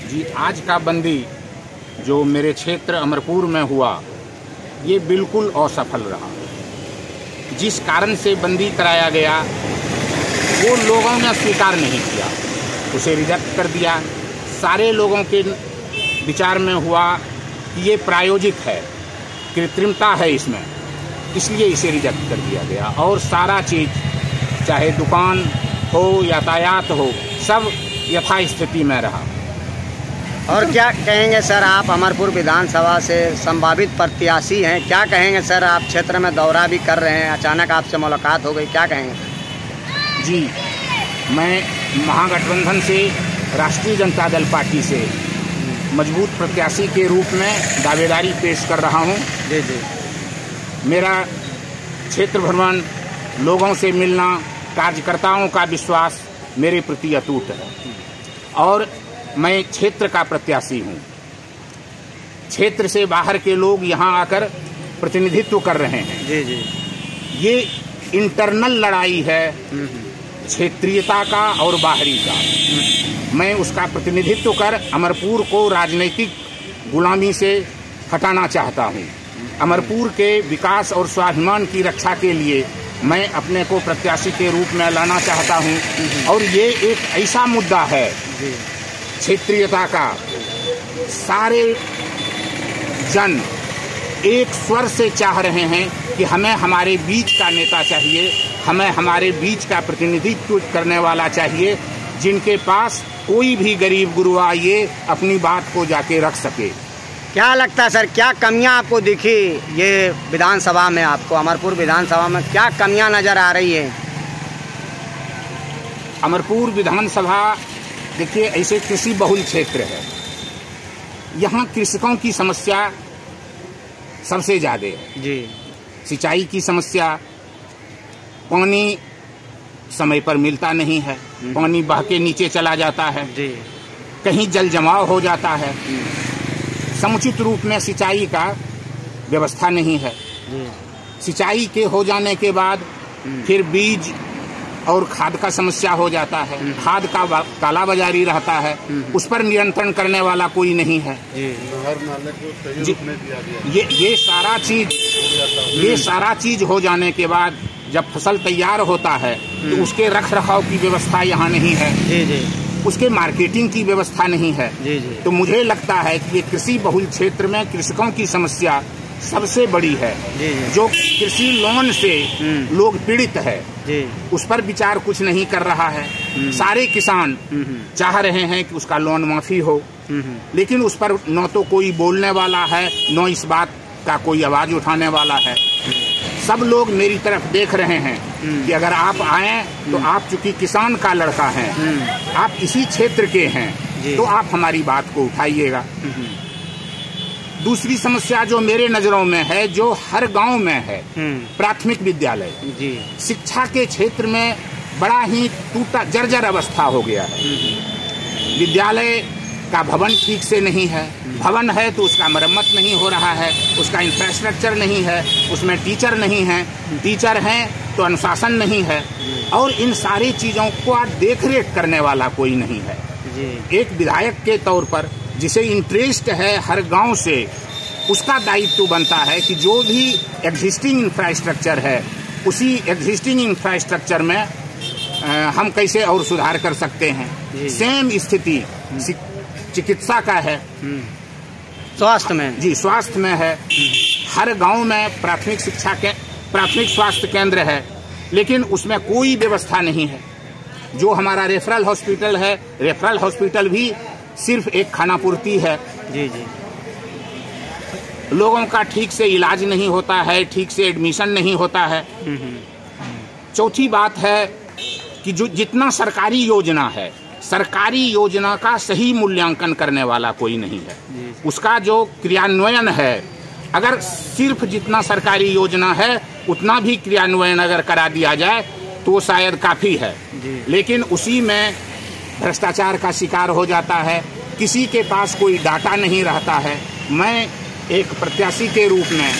जी, आज का बंदी जो मेरे क्षेत्र अमरपुर में हुआ, ये बिल्कुल असफल रहा। जिस कारण से बंदी कराया गया वो लोगों ने स्वीकार नहीं किया, उसे रिजेक्ट कर दिया। सारे लोगों के विचार में हुआ कि ये प्रायोजिक है, कृत्रिमता है इसमें, इसलिए इसे रिजेक्ट कर दिया गया। और सारा चीज़, चाहे दुकान हो, यातायात हो, सब यथास्थिति में रहा। और क्या कहेंगे सर, आप अमरपुर विधानसभा से संभावित प्रत्याशी हैं, क्या कहेंगे सर? आप क्षेत्र में दौरा भी कर रहे हैं, अचानक आपसे मुलाकात हो गई, क्या कहेंगे सर? जी, मैं महागठबंधन से राष्ट्रीय जनता दल पार्टी से मजबूत प्रत्याशी के रूप में दावेदारी पेश कर रहा हूं। जी जी। मेरा क्षेत्र भ्रमण, लोगों से मिलना, कार्यकर्ताओं का विश्वास मेरे प्रति अटूट है और मैं क्षेत्र का प्रत्याशी हूं। क्षेत्र से बाहर के लोग यहां आकर प्रतिनिधित्व कर रहे हैं। जी जी। ये इंटरनल लड़ाई है क्षेत्रीयता का और बाहरी का। मैं उसका प्रतिनिधित्व कर अमरपुर को राजनीतिक गुलामी से हटाना चाहता हूं। अमरपुर के विकास और स्वाभिमान की रक्षा के लिए मैं अपने को प्रत्याशी के रूप में लाना चाहता हूं। और ये एक ऐसा मुद्दा है क्षेत्रीयता का, सारे जन एक स्वर से चाह रहे हैं कि हमें हमारे बीच का नेता चाहिए, हमें हमारे बीच का प्रतिनिधित्व करने वाला चाहिए, जिनके पास कोई भी गरीब गुरुआ ये अपनी बात को जाके रख सके। क्या लगता है सर, क्या कमियां आपको दिखी ये विधानसभा में? आपको अमरपुर विधानसभा में क्या कमियां नज़र आ रही है? अमरपुर विधानसभा देखिए, ऐसे कृषि बहुल क्षेत्र है, यहाँ कृषकों की समस्या सबसे ज़्यादा है। जी। सिंचाई की समस्या, पानी समय पर मिलता नहीं है, पानी बह के नीचे चला जाता है। जी। कहीं जल जमाव हो जाता है, समुचित रूप में सिंचाई का व्यवस्था नहीं है। जी। सिंचाई के हो जाने के बाद फिर बीज और खाद का समस्या हो जाता है, खाद का काला बाजारी रहता है, उस पर नियंत्रण करने वाला कोई नहीं है। ये सारा चीज हो जाने के बाद जब फसल तैयार होता है तो उसके रख रखाव की व्यवस्था यहाँ नहीं है। जी जी। उसके मार्केटिंग की व्यवस्था नहीं है। जी जी। तो मुझे लगता है कि ये कृषि बहुल क्षेत्र में कृषकों की समस्या सबसे बड़ी है। जी जी। जो कृषि लोन से लोग पीड़ित है, जी, उस पर विचार कुछ नहीं कर रहा है। सारे किसान चाह रहे हैं कि उसका लोन माफी हो, लेकिन उस पर न तो कोई बोलने वाला है, न इस बात का कोई आवाज उठाने वाला है। सब लोग मेरी तरफ देख रहे हैं कि अगर आप आए तो आप चूंकि किसान का लड़का हैं, आप इसी क्षेत्र के हैं, तो आप हमारी बात को उठाइएगा। दूसरी समस्या जो मेरे नजरों में है, जो हर गांव में है, प्राथमिक विद्यालय। जी। शिक्षा के क्षेत्र में बड़ा ही टूटा जर्जर अवस्था हो गया है। विद्यालय का भवन ठीक से नहीं है, भवन है तो उसका मरम्मत नहीं हो रहा है, उसका इंफ्रास्ट्रक्चर नहीं है, उसमें टीचर नहीं है, टीचर हैं तो अनुशासन नहीं है, और इन सारी चीज़ों को देख रेख करने वाला कोई नहीं है। जी। एक विधायक के तौर पर जिसे इंटरेस्ट है हर गांव से, उसका दायित्व बनता है कि जो भी एग्जिस्टिंग इंफ्रास्ट्रक्चर है, उसी एग्जिस्टिंग इंफ्रास्ट्रक्चर में हम कैसे और सुधार कर सकते हैं। सेम स्थिति चिकित्सा का है, स्वास्थ्य में। जी, स्वास्थ्य में है। हर गांव में प्राथमिक स्वास्थ्य केंद्र है, लेकिन उसमें कोई व्यवस्था नहीं है। जो हमारा रेफरल हॉस्पिटल है, रेफरल हॉस्पिटल भी सिर्फ एक खानापूर्ति है। जी जी। लोगों का ठीक से इलाज नहीं होता है, ठीक से एडमिशन नहीं होता है। चौथी बात है कि जो जितना सरकारी योजना है, सरकारी योजना का सही मूल्यांकन करने वाला कोई नहीं है। उसका जो क्रियान्वयन है, अगर सिर्फ जितना सरकारी योजना है उतना भी क्रियान्वयन अगर करा दिया जाए तो शायद काफ़ी है, लेकिन उसी में भ्रष्टाचार का शिकार हो जाता है। किसी के पास कोई डाटा नहीं रहता है। मैं एक प्रत्याशी के रूप में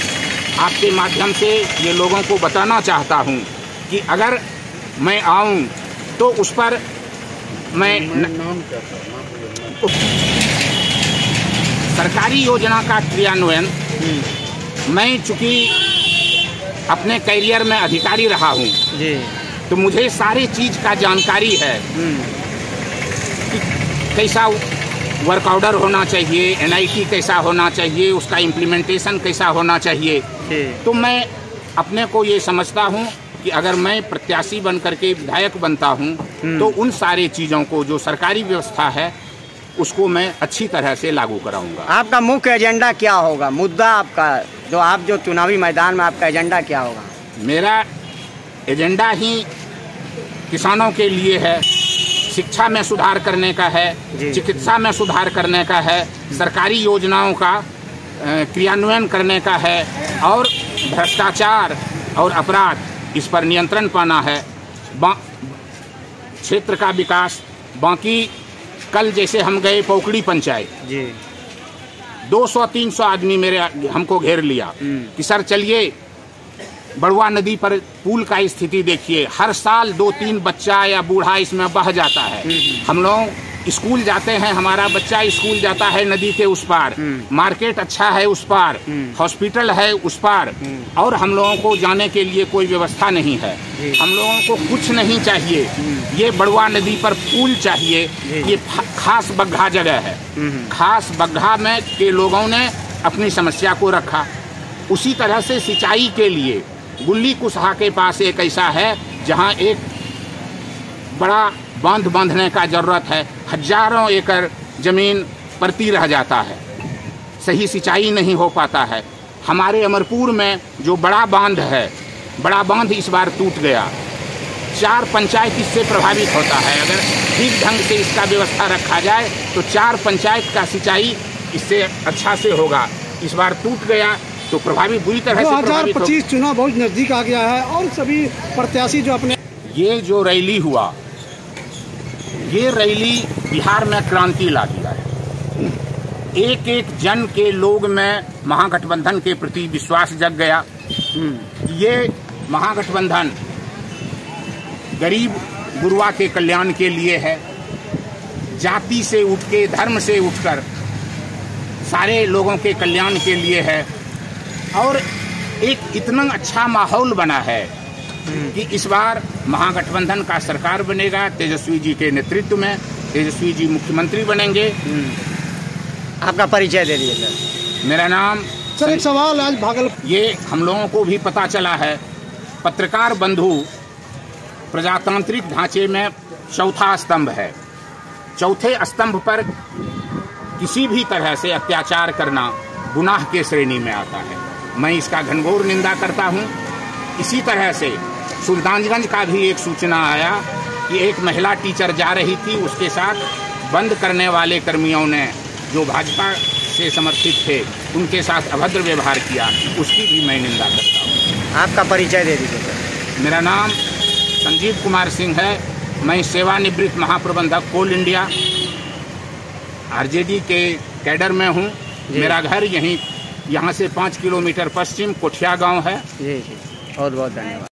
आपके माध्यम से ये लोगों को बताना चाहता हूँ कि अगर मैं आऊँ तो उस पर मैं सरकारी योजना का क्रियान्वयन, मैं चूँकि अपने कैरियर में अधिकारी रहा हूँ जी, तो मुझे सारी चीज़ का जानकारी है कि कैसा वर्क ऑर्डर होना चाहिए, NIT कैसा होना चाहिए, उसका इम्प्लीमेंटेशन कैसा होना चाहिए। तो मैं अपने को ये समझता हूँ कि अगर मैं प्रत्याशी बन करके विधायक बनता हूँ तो उन सारी चीज़ों को जो सरकारी व्यवस्था है उसको मैं अच्छी तरह से लागू कराऊंगा। आपका मुख्य एजेंडा क्या होगा, मुद्दा आपका जो चुनावी मैदान में आपका एजेंडा क्या होगा? मेरा एजेंडा ही किसानों के लिए है, शिक्षा में सुधार करने का है, चिकित्सा में सुधार करने का है, सरकारी योजनाओं का क्रियान्वयन करने का है और भ्रष्टाचार और अपराध इस पर नियंत्रण पाना है, क्षेत्र का विकास। बाकी कल जैसे हम गए पोकड़ी पंचायत जी, 200-300 आदमी हमको घेर लिया कि सर चलिए बड़ुआ नदी पर पुल का स्थिति देखिए, हर साल 2-3 बच्चा या बूढ़ा इसमें बह जाता है। हम लोग स्कूल जाते हैं, हमारा बच्चा स्कूल जाता है नदी के उस पार, मार्केट अच्छा है उस पार, हॉस्पिटल है उस पार, और हम लोगों को जाने के लिए कोई व्यवस्था नहीं है। हम लोगों को कुछ नहीं चाहिए, ये बड़ुआ नदी पर पुल चाहिए। ये खास बग्घा जगह है, खास बग्घा में के लोगों ने अपनी समस्या को रखा। उसी तरह से सिंचाई के लिए गुल्ली कुसहा के पास एक ऐसा है जहाँ एक बड़ा बांध बांधने का जरूरत है, हजारों एकड़ जमीन परती रह जाता है, सही सिंचाई नहीं हो पाता है। हमारे अमरपुर में जो बड़ा बांध है, बड़ा बांध इस बार टूट गया, 4 पंचायत इससे प्रभावित होता है। अगर ठीक ढंग से इसका व्यवस्था रखा जाए तो 4 पंचायत का सिंचाई इससे अच्छा से होगा। इस बार टूट गया तो प्रभावित बुरी तरह से प्रभावित। 2025 चुनाव बहुत नजदीक आ गया है और सभी प्रत्याशी जो अपने ये जो रैली हुआ, ये रैली बिहार में क्रांति ला दिया है। एक एक जन के लोग में महागठबंधन के प्रति विश्वास जग गया। ये महागठबंधन गरीब गुरुआ के कल्याण के लिए है, जाति से उठ के, धर्म से उठकर सारे लोगों के कल्याण के लिए है। और एक इतना अच्छा माहौल बना है कि इस बार महागठबंधन का सरकार बनेगा, तेजस्वी जी के नेतृत्व में तेजस्वी जी मुख्यमंत्री बनेंगे। आपका परिचय दे दीजिए सर। मेरा नाम सर, एक सवाल आज भागलपुर, ये हम लोगों को भी पता चला है, पत्रकार बंधु प्रजातांत्रिक ढांचे में चौथा स्तंभ है। चौथे स्तंभ पर किसी भी तरह से अत्याचार करना गुनाह के श्रेणी में आता है। मैं इसका घनघोर निंदा करता हूँ। इसी तरह से सुल्तानगंज का भी एक सूचना आया कि एक महिला टीचर जा रही थी, उसके साथ बंद करने वाले कर्मियों ने जो भाजपा से समर्थित थे उनके साथ अभद्र व्यवहार किया, उसकी भी मैं निंदा करता हूँ। आपका परिचय दे दीजिए सर। मेरा नाम संजीव कुमार सिंह है, मैं सेवानिवृत्त महाप्रबंधक कोल इंडिया RJD के कैडर में हूँ। मेरा घर यहाँ से 5 किलोमीटर पश्चिम कोठिया गांव है। जी जी, बहुत बहुत धन्यवाद।